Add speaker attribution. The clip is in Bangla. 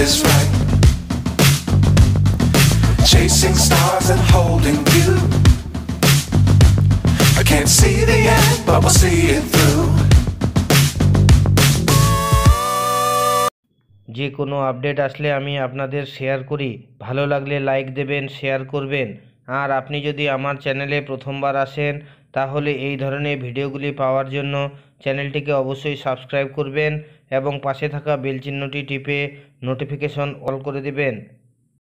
Speaker 1: is right. Chasing stars and holding you. I can't see the end, but we'll see it through.
Speaker 2: যে কোনো আপডেট আসলে আমি আপনাদের শেয়ার করি। ভালো লাগলে লাইক দেবেন, শেয়ার করবেন। আর আপনি যদি আমার চ্যানেলে প্রথমবার আসেন তাহলে এই ধরনের ভিডিওগুলি পাওয়ার জন্য চ্যানেলটিকে অবশ্যই সাবস্ক্রাইব করবেন এবং পাশে থাকা বেল চিহ্নটি টিপে নোটিফিকেশন অল করে দেবেন।